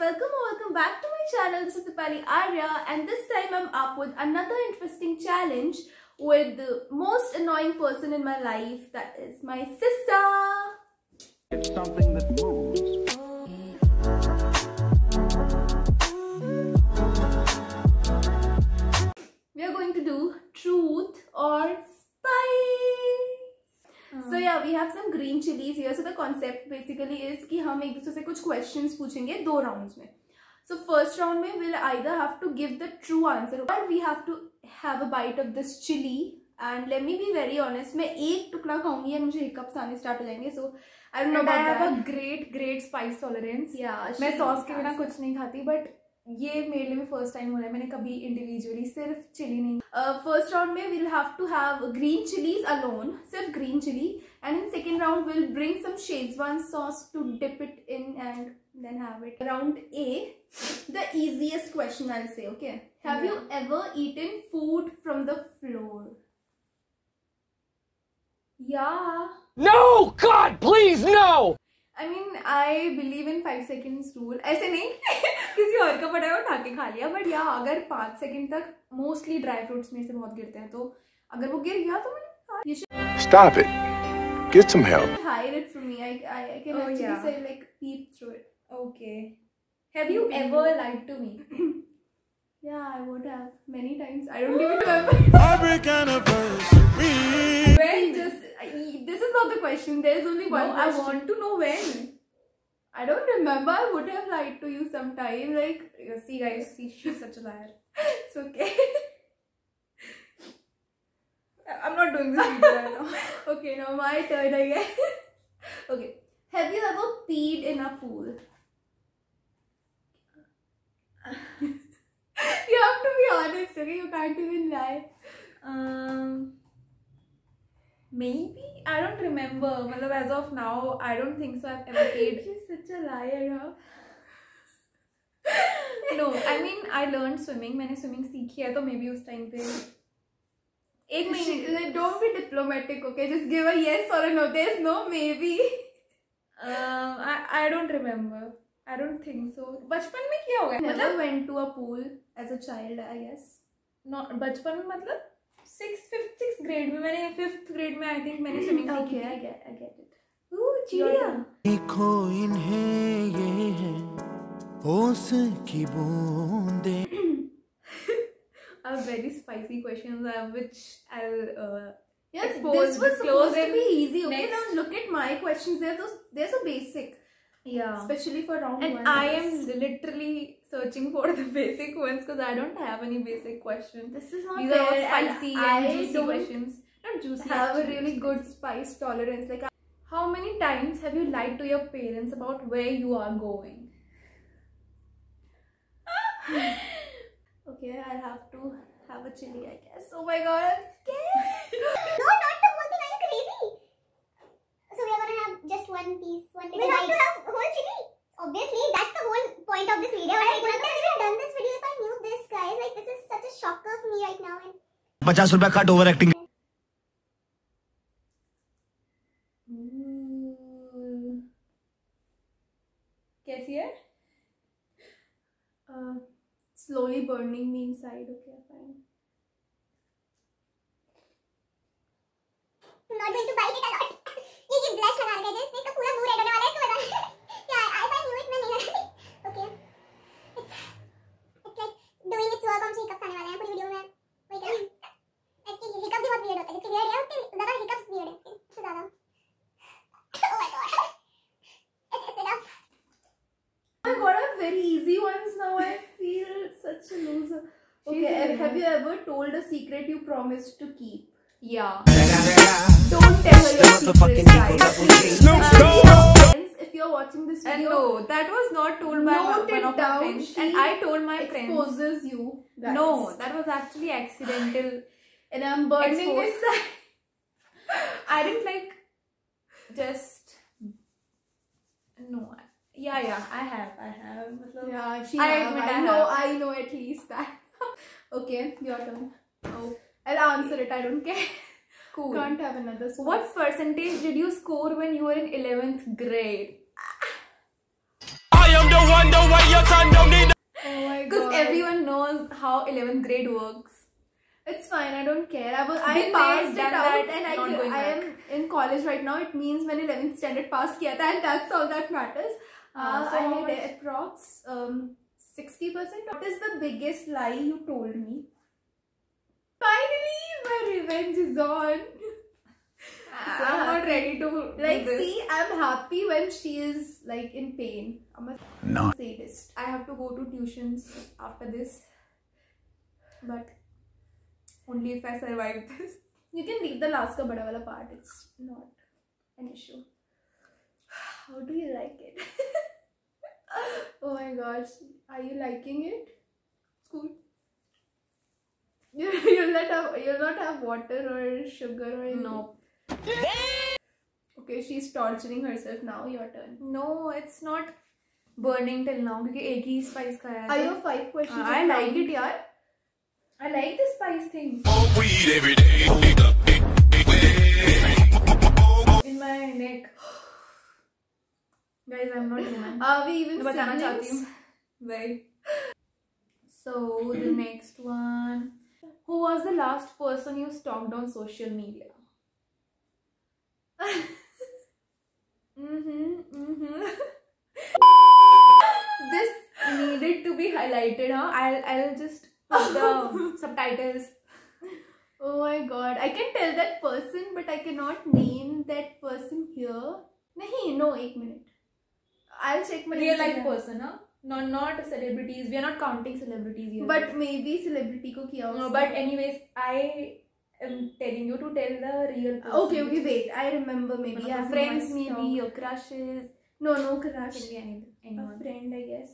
welcome or welcome back to my channel. This is Dipali Arya and this time I'm up with another interesting challenge with the most annoying person in my life, that is my sister. It's something that moves. We are going to do truth or So yeah, we have some green chilies here. So the concept basically is कि हम एक दूसरे से कुछ questions पूछेंगे 2 rounds में. So first round में we'll either have to give the true answer or we have to have a bite of this chili. And let me be very honest, मैं एक टुकड़ा खाऊंगी और मुझे hiccups आने start हो जाएंगे. So I don't know about that. I have a great spice tolerance. Yeah. मैं sauce के बिना कुछ नहीं खाती, but ये मेरे लिए भी फर्स्ट टाइम हो रहा है. मैंने कभी इंडिविजुअली सिर्फ चिली नहीं. फर्स्ट राउंड में we'll have to have green chilies alone, सिर्फ green chili, and in second round we'll bring some Szechuan sauce to dip it in and then have it. Round A, the easiest question I'll say. Okay, have you ever eaten food from the floor? Yeah. No, God, please, no! I mean, I believe in 5 seconds rule. ऐसे नहीं किसी और का पड़ा है उठा के खा लिया, but yeah, अगर 5 सेकंड तक मोस्टली ड्राई फ्रूट्स में से बहुत गिरते हैं, तो अगर वो गिर गया तो मैंने Stop it. Get some help. Hide it from me. I can actually say like peep through it. Okay. Have you ever lied to me? Yeah, I would have many times. I don't even remember. Heartbreak anniversary. When this is not the question. There is only one question. I want to know when. I don't remember. I would have lied to you sometime. Like, See guys, see, she's such a liar. it's okay. I'm not doing this video right now. Okay, now my turn again. Okay. Have you ever peed in a pool? You have to be honest, okay? You can't even lie. Maybe, I don't remember. मतलब as of now, I don't think so. I've ever paid. She's such a liar, huh? No, I mean I learned swimming. मैंने swimming सीखी है, तो maybe उस time पे एक महीने. Like, don't be diplomatic, okay? Just give a yes or a no. There's no maybe. I don't remember. I don't think so. बचपन में क्या होगा? Never went to a pool as a child, I guess. Not बचपन में मतलब 6th grade में, मैंने 5th grade में I think मैंने swimming सीखी. Okay, I get it. Ooh, चिड़िया. देखो इन्हें ये है ओस की बूंदें. I have very spicy questions which I'll Yeah, expose, this was disclose supposed to be in easy. Okay, next. now look at my questions. They're so basic, yeah. especially for round And 1. I am literally searching for the basic ones because I don't have any basic questions. This is not These are all fair, spicy and and I juicy don't questions. Not juicy. have a actually. really good spice tolerance. Like, How many times have you lied to your parents about where you are going? okay, I'll have to have a chili, I guess. Oh my god, I'm scared. No, not the whole thing. Are you crazy? So we are gonna have just one piece, one little bite. We have to have whole chili. Obviously, that's the whole point of this video. I wouldn't have even done this video if I knew this, guys. Like, this is such a shocker for me right now. And 50 रुपया cut over acting. कैसी है? Slowly burning me inside. Okay, fine. I'm not going to bite it a lot. ये blush लगा रखा है जिससे इसका पूरा मुंह रेड होने वाला है. इसको बता. Yeah, if I knew it, मैं नहीं लगाती. Okay. It's like doing its work. हमसे hiccups आने वाले हैं पूरी वीडियो में. वही कर. इसके hiccups भी बहुत weird होते हैं. जितने weird है उतने ज़्यादा hiccups weird हैं. उससे ज़्यादा. Oh my god. It's enough. I got a very easy ones now. I feel such a loser. Okay, have you ever told a secret you promised to keep? Yeah. Don't tell your secrets, guys. Friends, if you're watching this And video, no, that was not told by note one it of my down. friends. She And I told my friends. exposes you, guys. No, that was actually accidental. And I'm burning Expose. inside. I didn't like just no. Yeah, I have. मतलब, Yeah, she I have. admit I I know at least that. Okay, your turn. Oh, I'll answer it. I don't care. cool. Can't have another spoon. What percentage did you score when you were in 11th grade? I am the one, the way your son don't need Oh my Because god. everyone knows how 11th grade works. It's fine. I don't care. I Been passed there, it done out, that, and not going I back. am in college right now. It means मैंने 11th standard pass किया था, and that's all that matters. So I how had much? approx 60%. What is the biggest lie you told me? Finally, my revenge is on. I'm not ready to Like, do this. see, I'm happy when she is like in pain. I'm a sadist. I have to go to tuitions after this, but only if I survive this. You can leave the last ka bada wala part. It's not an issue. How do you like it? Oh my gosh. Are you liking it? It's cool. You'll not have water or sugar or anything? No. Okay, she's torturing herself now. Your turn. No, it's not burning till now because एक ही spice खाया Are था. your 5 questions? I of like mine? it, yaar. I like the spice thing weed every day. in my neck. Guys, I'm not human. Are we even मैं बताना चाहती siblings? हूँ. Right. So the next one. Who was the last person you stalked on social media? This needed to be highlighted, huh? I'll just put the subtitles. Oh my god, I can tell that person, but I cannot name that person here. Nahi, no, 1 minute. I'll check my Real life Instagram. person, huh? Not celebrities. We are not counting celebrities here. But maybe celebrity ko kiya no, उसने. but anyways, I am telling you to tell the real person. Okay, wait. I remember maybe. Your having friends, my maybe stalk. your crushes. No crush. Can be A anyone. friend, I guess.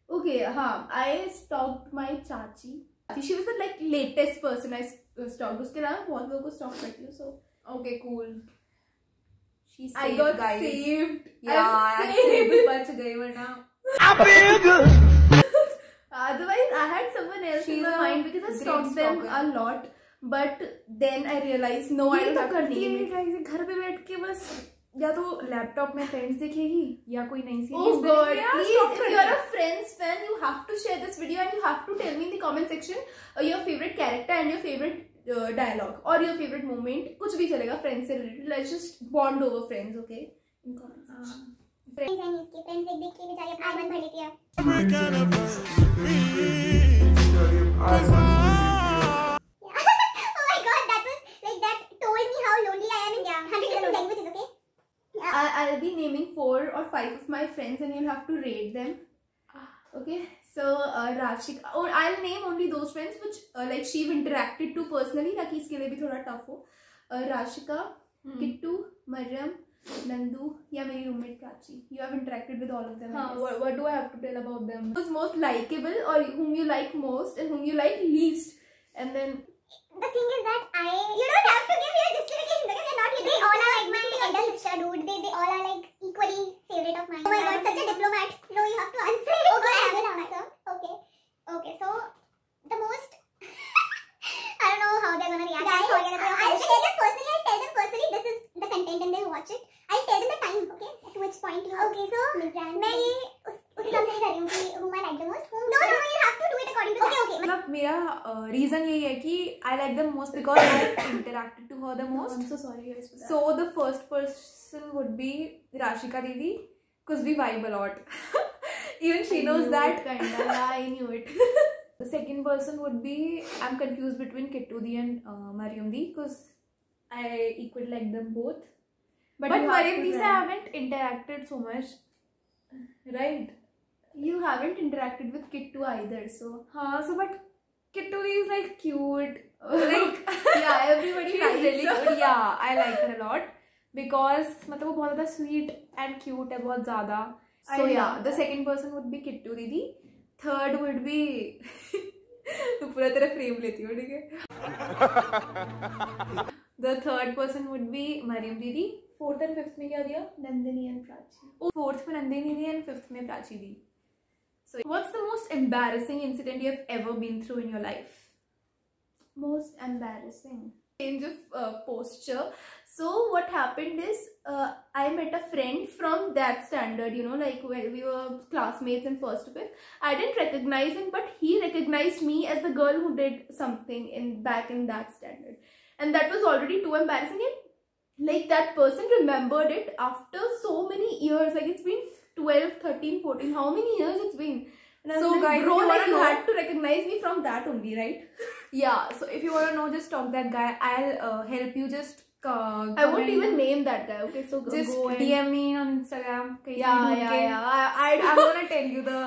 Okay, I stalked my chachi. She was the like latest person I stalked. उसके अलावा बहुत लोगों को stalk करती हूँ, so Okay, cool. She's I safe, got guys. saved. Yeah, I'm actually, saved. बच गई वरना. Otherwise, I had someone else in She's my a mind because I great stalked them stalker. a lot. But then I realized, no, I ये don't तो have to करती name है it. guys, घर पे बैठ के बस या तो लैपटॉप में फ्रेंड्स देखेगी या कोई नई series Oh god, please, if you're a Friends fan, you have to share this video and you have to tell me in the comment section your favorite character and your favorite dialogue or your favorite moment. कुछ भी चलेगा Friends से related. Let's just bond over Friends, okay? In comment section. Friends and इसके friends देख के बेचारी अपना मन भर लेती है. Every anniversary. Oh my god, that was like that told me how lonely I am in 100 different languages, okay? I'll be naming 4 or 5 of my friends and you'll have to rate them. Okay, so Rashika, or I'll name only those friends which like she've interacted to personally, ताकि इसके लिए भी थोड़ा tough हो. Rashika, Kittu, Mariam, Nandu, या मेरी roommate Prachi. You have interacted with all of them. I हाँ, guess. what do I have to tell about them? Who's most likable or whom you like most and whom you like least, and then The thing is that you don't have to give your justification because they're not. They all are like my elder sister, dude. They all are like equally favorite of mine. Oh my god, such a diplomat. No, you have to answer. Okay, I will answer. Okay. So the most. I don't know how they're gonna react. Guys, I'll tell them personally. I'll tell them personally. This is the content, and they'll watch it. I'll tell them the time. Okay, at which point you. Okay, so मैं ये उस हिसाब से कर रही हूँ कि whom I like the most. No, you have to do it according to. Okay. मतलब मेरा रीजन यही है कि I like them most because I interacted to her the most. I'm so sorry guys for that. So the first person would be Rashika Didi because we vibe a lot. Even she knows that. Kinda, yeah, I knew it. The second person would be, I'm confused between Kittu Di and Mariam Di because I equally like them both. But you have Mariam to Di se I rank. haven't interacted so much. Right? You haven't interacted with Kittu either, so So but Kittu Di is like cute. Like yeah, everybody she's likes really her. good. Yeah, I like her a lot because मतलब वो बहुत ज़्यादा sweet and cute है बहुत ज़्यादा. So I yeah, love the that. second person would be Kittu Didi. Third would be तो पूरा तेरा frame लेती हूँ ठीक है. The third person would be Mariam Didi. Fourth and fifth में क्या दिया? Nandini and Prachi. Fourth में Nandini Di and fifth में Prachi Di. So what's the most embarrassing incident you have ever been through in your life? Most embarrassing. change of posture. So what happened is I met a friend from that standard, you know, like when we were classmates in first to fifth. I didn't recognize him, but he recognized me as the girl who did something back in that standard, and that was already too embarrassing. And like that person remembered it after so many years. Like it's been 12, 13, 14. How many years it's been? And I was So like, guys, bro, if you like wanna you know- had to recognize me from that only, right? Yeah, so if you want to know, just stalk that guy. I'll help you. Just I won't even name that guy. Okay, so just go and DM me on Instagram. Okay, yeah. I'm gonna tell you the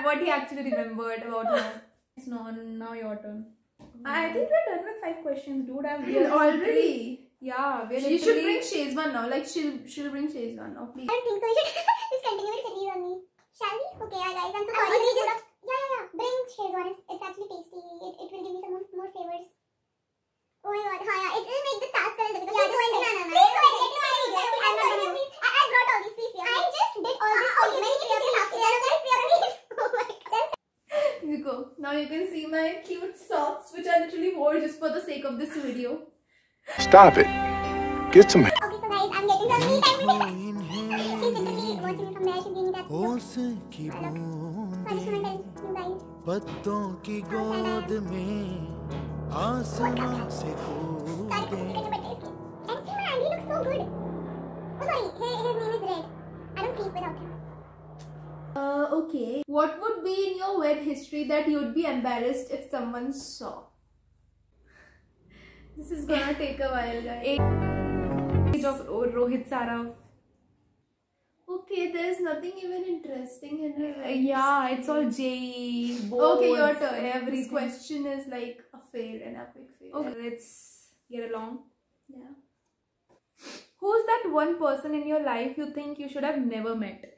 what he actually remembered about her. It's now your turn. I think we're done with 5 questions, dude. already. Yeah, we're She should literally- bring Shezwan now. Like she'll bring Shezwan now, please. I don't think so. We should just continue with chilies on me. Shall we? Okay, yeah, guys. I'm so sorry. Yeah. Bring Shezwan. It's actually tasty. It will give me some more flavors. Oh my god, yeah. It will make the task a little difficult. Yeah, no. Please go ahead. Let me try it. I'm not going to. I brought all these. Please, I just did all this for you. Many people have to. Oh my god. Nico, now you can see my cute socks, which I literally wore just for the sake of this video. Stop it. Get some help. Okay, so guys, I'm getting some me time with it. She's literally watching me from there. She's giving me that look. होश की So I just want to बूंदें tell you guys. पत्तों की गोद में आसमां से Sorry, कूदे it's a bit tasty. And see, my Andy looks so good. Oh, sorry, his name is Red. I don't sleep without him. Okay. What would be in your web history that you'd be embarrassed if someone saw? This is gonna take a while, guys. Age of Rohit Saraf. Okay, there's nothing even interesting in it. Yeah, it's all JEE, Okay, your boards, turn. This everything. question is like a fail, an epic fail. Okay, let's get along. Yeah. Who's that one person in your life you think you should have never met?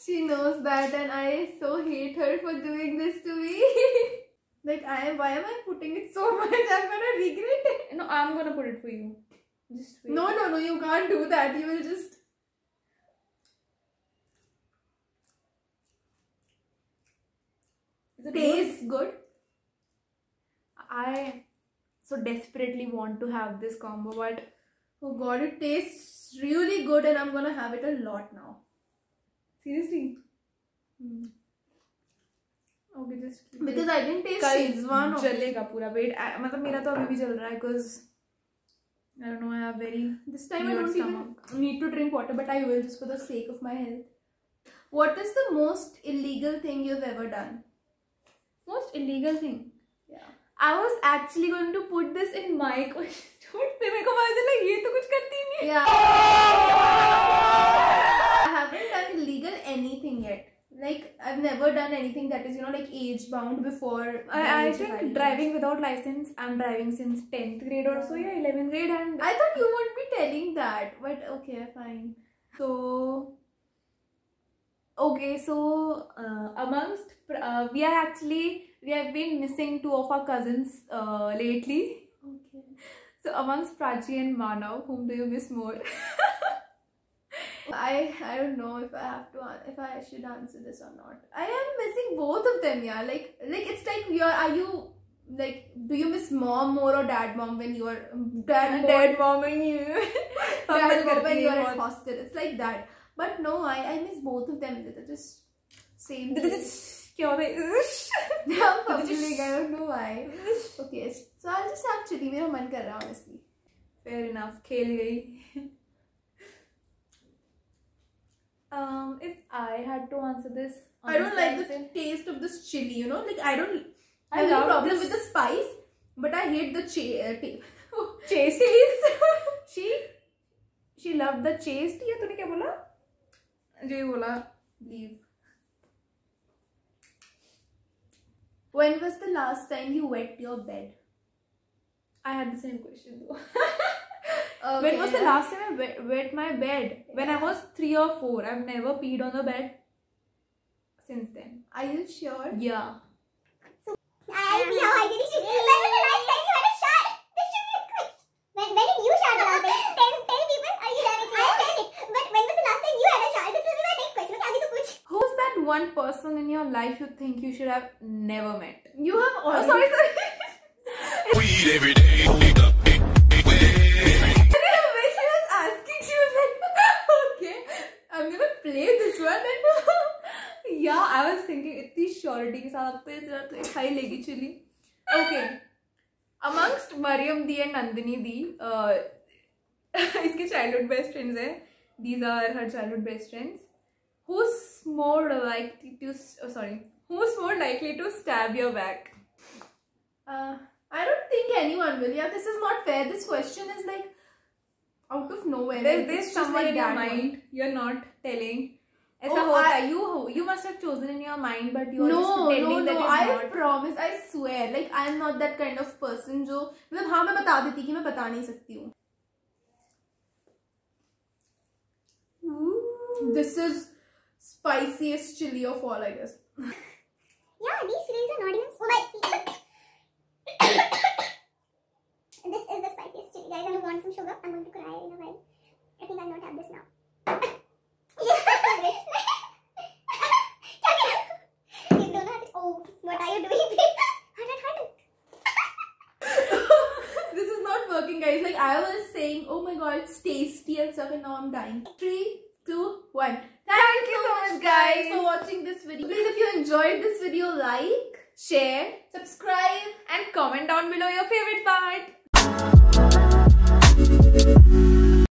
She knows that, and I so hate her for doing this to me. Like why am I putting it so much? I'm gonna regret it. No, I'm gonna put it for you. Just wait. No, you can't do that. You will just. Is it Tastes good. I so desperately want to have this combo, but Oh god, it tastes really good, and I'm gonna have it a lot now. seriously. Okay, just keep Because it. I didn't taste कल Shezwan. चलेगा पूरा wait मतलब मेरा तो अभी भी चल रहा है because I don't know, I have very This time I weird don't even stomach. need to drink water, but I will just for the sake of my health. What is the most illegal thing you've ever done? Most illegal thing. Yeah. I was actually going to put this in my question. फिर मेरे को पता चला ये तो कुछ करती ही नहीं. Yeah. I haven't done illegal anything yet. Like I've never done anything that is, you know, like age bound before. the I age of think 18. driving without license. I'm driving since 10th grade or so, yeah, 11th grade, and I thought you wouldn't be telling that, but okay, fine. so okay, so amongst we have been missing 2 of our cousins lately. Okay. So amongst Prachi and Manav, whom do you miss more? I don't know if I should answer this or not. I am missing both of them, yeah. Like it's like do you miss mom more or dad mom when you are Dad, mom, and you. dad mom when you are at hostel? It's like that. But no, I miss both of them. They're just same. क्या होता है? I'm public. I don't know why. Okay, so I'll just have chili. मेरा मन कर रहा है honestly. Fair enough. खेल गई. If I had to answer this, I don't like honestly, the taste of this chili. You know, like I don't I have any love problem this- with the spice, but I hate the chase taste. she loved the chase tea. तूने क्या बोला? जो ये बोला Leave. When was the last time you wet your bed? I had the same question though. Okay, When was the yeah. last time I wet my bed? When I was 3 or 4. I've never peed on the bed since then. Are you sure? Yeah. I see how I did it. When was the last time you had a shower? This should be a quiz. When did you shower about it? Tell people. Are you done it? I'll tell it. But when was the last time you had a shower? This will be my next question. Okay, अभी तो पूछ. Who's that one person in your life you think you should have never met? You have Oh, already. sorry. Weed every day. When she was asking, she was like, okay, I'm gonna play this one. And Yeah, I was thinking इतनी surety के साथ आपको इतना तो खाई लेगी chili. Okay. Amongst Mariam Di and Nandini Di, इसके childhood best friends हैं. These are her childhood best friends. Who's more likely to stab your back? I don't think anyone will. Yeah, this is not fair. This question is like out of nowhere. There's It's just someone like in your that one. mind you're not telling. ऐसा Oh, होता है. You must have chosen in your mind, but you are just pretending that you're I not. promise, I swear, like I'm not that kind of person जो मतलब हाँ मैं बता देती कि मैं बता नहीं सकती हूँ. This is spiciest chili of all, I guess. Yeah, these chilies are not even spicy. This is the spiciest chili, guys. I want some sugar. I'm going to cry in a while. I think I'll not have this now. You don't have to. Oh, what are you doing? This is not working, guys. Like I was saying, oh my god, it's tasty and stuff, and now I'm dying. 3, 2, 1. Thank you so much, guys, for watching this video. Please, if you enjoyed this video, like, share, subscribe. And comment down below your favorite part.